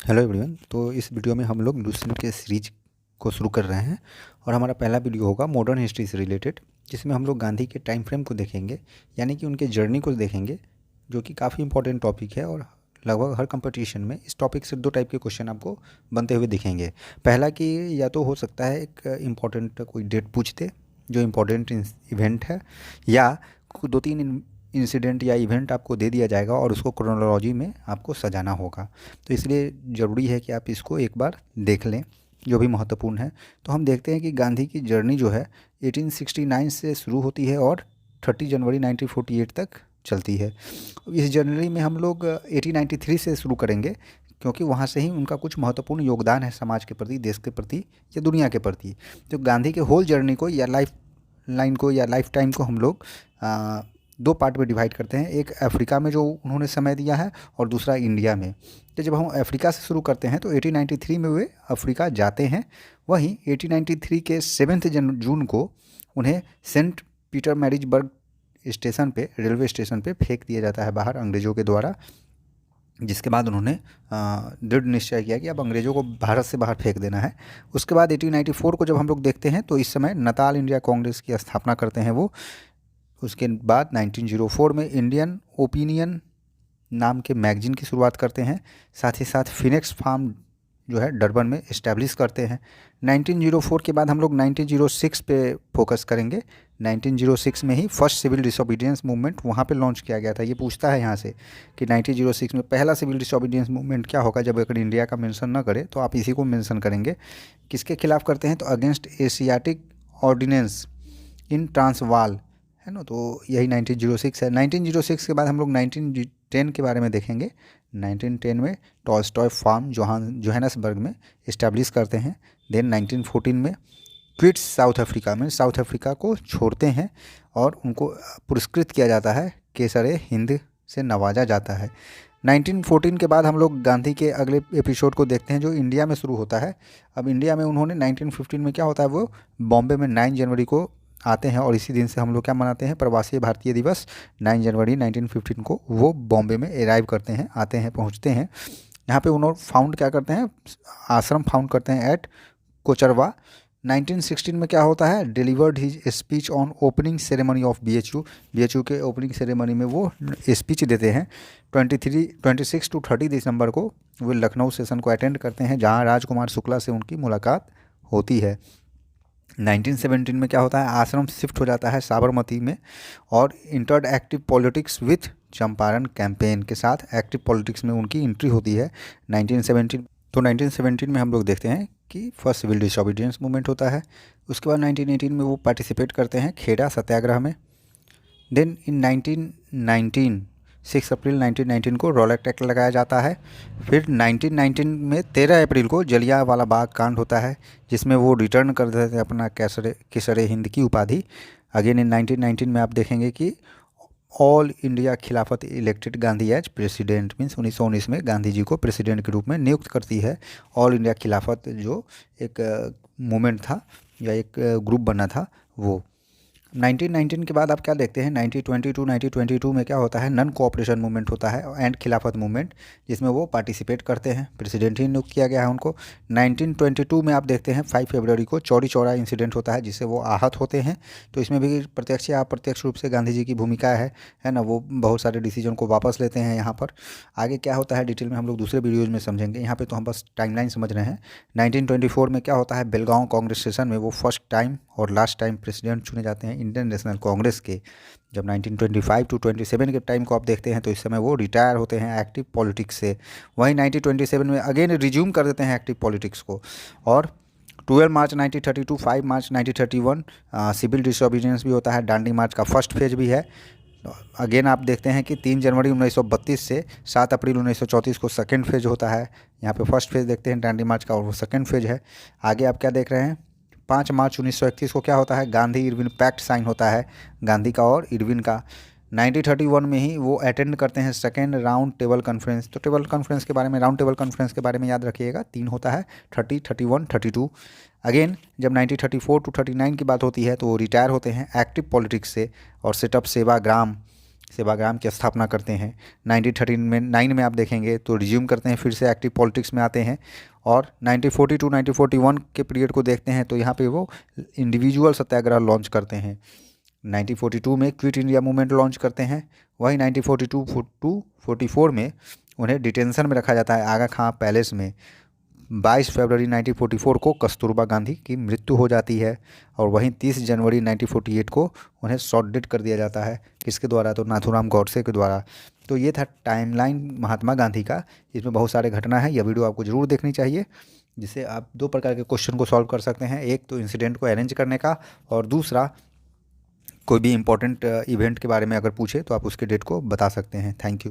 Hello everyone. तो इस video में हम लोग लुसेंट के सीरीज को शुरू कर रहे हैं और हमारा पहला वीडियो होगा मॉडर्न हिस्ट्री से रिलेटेड, जिसमें हम लोग गांधी के टाइम फ्रेम को देखेंगे, यानी कि उनके जर्नी को देखेंगे, जो कि काफ़ी इंपॉर्टेंट टॉपिक है और लगभग हर कंपटीशन में इस टॉपिक से दो टाइप के क्वेश्चन आपको बनते हुए दिखेंगे। पहला कि या तो हो सकता है एक इम्पॉर्टेंट कोई डेट पूछ दे जो इम्पोर्टेंट इवेंट है, या दो तीन इंसिडेंट या इवेंट आपको दे दिया जाएगा और उसको क्रोनोलॉजी में आपको सजाना होगा। तो इसलिए ज़रूरी है कि आप इसको एक बार देख लें, जो भी महत्वपूर्ण है। तो हम देखते हैं कि गांधी की जर्नी जो है 1869 से शुरू होती है और 30 जनवरी 1948 तक चलती है। इस जर्नी में हम लोग 1893 से शुरू करेंगे, क्योंकि वहाँ से ही उनका कुछ महत्वपूर्ण योगदान है समाज के प्रति, देश के प्रति या दुनिया के प्रति। तो गांधी के होल जर्नी को या लाइफ लाइन को या लाइफ टाइम को हम लोग दो पार्ट में डिवाइड करते हैं। एक अफ्रीका में जो उन्होंने समय दिया है और दूसरा इंडिया में। तो जब हम अफ्रीका से शुरू करते हैं तो 1893 में वे अफ्रीका जाते हैं। वहीं 1893 के 7 जून को उन्हें सेंट पीटर मैरिजबर्ग स्टेशन पे, रेलवे स्टेशन पे फेंक दिया जाता है बाहर अंग्रेज़ों के द्वारा, जिसके बाद उन्होंने दृढ़ निश्चय किया कि अब अंग्रेज़ों को भारत से बाहर फेंक देना है। उसके बाद 1894 को जब हम लोग देखते हैं तो इस समय नताल इंडिया कांग्रेस की स्थापना करते हैं वो। उसके बाद 1904 में इंडियन ओपिनियन नाम के मैगजीन की शुरुआत करते हैं। साथ ही साथ फिनिक्स फार्म जो है डरबन में इस्टेब्लिश करते हैं। 1904 के बाद हम लोग 1906 पे फोकस करेंगे। 1906 में ही फर्स्ट सिविल डिसोबीडियंस मूवमेंट वहाँ पे लॉन्च किया गया था। ये पूछता है यहाँ से कि 1906 में पहला सिविल डिसोबीडियंस मूवमेंट क्या होगा। जब अगर इंडिया का मेंशन ना करे तो आप इसी को मेंशन करेंगे। किसके खिलाफ करते हैं तो अगेंस्ट एशियाटिक ऑर्डिनेंस इन ट्रांसवाल, है ना। तो यही 1906 है। 1906 के बाद हम लोग 1910 के बारे में देखेंगे। 1910 में टॉल्स्टॉय फार्म जोहान्सबर्ग में इस्टेब्लिश करते हैं। देन 1914 में क्विट्स साउथ अफ्रीका में साउथ अफ्रीका को छोड़ते हैं और उनको पुरस्कृत किया जाता है, केसरे हिंद से नवाजा जाता है। 1914 के बाद हम लोग गांधी के अगले एपिसोड को देखते हैं जो इंडिया में शुरू होता है। अब इंडिया में उन्होंने 1915 में क्या होता है, वो बॉम्बे में 9 जनवरी को आते हैं और इसी दिन से हम लोग क्या मनाते हैं, प्रवासी भारतीय दिवस। 9 जनवरी 1915 को वो बॉम्बे में अराइव करते हैं, आते हैं, पहुंचते हैं। यहाँ पे उन्होंने फाउंड क्या करते हैं, आश्रम फाउंड करते हैं एट कोचरवा। 1916 में क्या होता है, delivered his speech on opening ceremony of BHU के ओपनिंग सेरेमनी में वो स्पीच देते हैं। 26 to 30 दिसंबर को वो लखनऊ सेशन को अटेंड करते हैं, जहाँ राजकुमार शुक्ला से उनकी मुलाकात होती है। 1917 में क्या होता है, आश्रम शिफ्ट हो जाता है साबरमती में और entered active politics with Champaran campaign के साथ एक्टिव पॉलिटिक्स में उनकी एंट्री होती है 1917। तो 1917 में हम लोग देखते हैं कि फर्स्ट सिविल डिसोबीडियंस मूवमेंट होता है। उसके बाद 1918 में वो पार्टिसिपेट करते हैं खेड़ा सत्याग्रह में। देन इन 1919 6 अप्रैल 1919 को रॉलेट एक्ट लगाया जाता है। फिर 1919 में 13 अप्रैल को जलियांवाला बाग कांड होता है, जिसमें वो रिटर्न कर देते हैं अपना केसरे हिंद की उपाधि। अगेन इन 1919 में आप देखेंगे कि All India Khilafat elected Gandhi as president, means 1919 में गांधी जी को प्रेसिडेंट के रूप में नियुक्त करती है। ऑल इंडिया खिलाफत जो एक मूवमेंट था या एक ग्रुप बना था वो। 1919 के बाद आप क्या देखते हैं, 1922 में क्या होता है, नन कोऑपरेशन मूवमेंट होता है एंड खिलाफत मूवमेंट, जिसमें वो पार्टिसिपेट करते हैं, प्रेसिडेंट ही नियुक्त किया गया है उनको। 1922 में आप देखते हैं 5 फरवरी को चौरी चौरा इंसिडेंट होता है, जिससे वो आहत होते हैं। तो इसमें भी प्रत्यक्ष या अप्रत्यक्ष रूप से गांधी जी की भूमिका है ना। वो बहुत सारे डिसीजन को वापस लेते हैं यहाँ पर। आगे क्या होता है डिटेल में हम लोग दूसरे वीडियोज़ में समझेंगे, यहाँ पर तो हम बस टाइमलाइन समझ रहे हैं। 1924 में क्या होता है, बेलगांव कांग्रेस सेशन में वो फर्स्ट टाइम और लास्ट टाइम प्रेसिडेंट चुने जाते हैं इंडियन नेशनल कांग्रेस के। जब 1925 to 27 के टाइम को आप देखते हैं तो इस समय वो रिटायर होते हैं एक्टिव पॉलिटिक्स से। वहीं 1927 में अगेन रिज्यूम कर देते हैं एक्टिव पॉलिटिक्स को। और 12 मार्च 1932, 5 मार्च 1931 सिविल डिसोबीडियंस भी होता है, दांडी मार्च का फर्स्ट फेज भी है। अगेन आप देखते हैं कि 3 जनवरी 1932 से 7 अप्रैल 1934 को सेकेंड फेज होता है। यहाँ पे फर्स्ट फेज देखते हैं दांडी मार्च का और वो सेकेंड फेज है। आगे आप क्या देख रहे हैं, 5 मार्च 1931 को क्या होता है, गांधी इरविन पैक्ट साइन होता है, गांधी का और इरविन का। 1931 में ही वो अटेंड करते हैं सेकेंड राउंड टेबल कॉन्फ्रेंस। तो टेबल कॉन्फ्रेंस के बारे में, राउंड टेबल कॉन्फ्रेंस के बारे में याद रखिएगा, 3 होता है, 30, 31, 32। अगेन जब 1934 to 39 की बात होती है तो वो रिटायर होते हैं एक्टिव पॉलिटिक्स से और सेटअप सेवाग्राम सेवाग्राम की स्थापना करते हैं। 1939 में आप देखेंगे तो रिज्यूम करते हैं, फिर से एक्टिव पॉलिटिक्स में आते हैं। और 1942 1941 के पीरियड को देखते हैं तो यहाँ पे वो इंडिविजुअल सत्याग्रह लॉन्च करते हैं। 1942 में क्विट इंडिया मूवमेंट लॉन्च करते हैं। वहीं 1942-44 में उन्हें डिटेंशन में रखा जाता है आगा खां पैलेस में। 22 फरवरी 1944 को कस्तूरबा गांधी की मृत्यु हो जाती है। और वहीं 30 जनवरी 1948 को उन्हें शॉर्ट डेड कर दिया जाता है। किसके द्वारा? तो नाथूराम गॉडसे के द्वारा। तो ये था टाइमलाइन महात्मा गांधी का। इसमें बहुत सारे घटना है। यह वीडियो आपको ज़रूर देखनी चाहिए, जिससे आप दो प्रकार के क्वेश्चन को सॉल्व कर सकते हैं। एक तो इंसिडेंट को अरेंज करने का, और दूसरा कोई भी इंपॉर्टेंट इवेंट के बारे में अगर पूछे तो आप उसके डेट को बता सकते हैं। Thank you.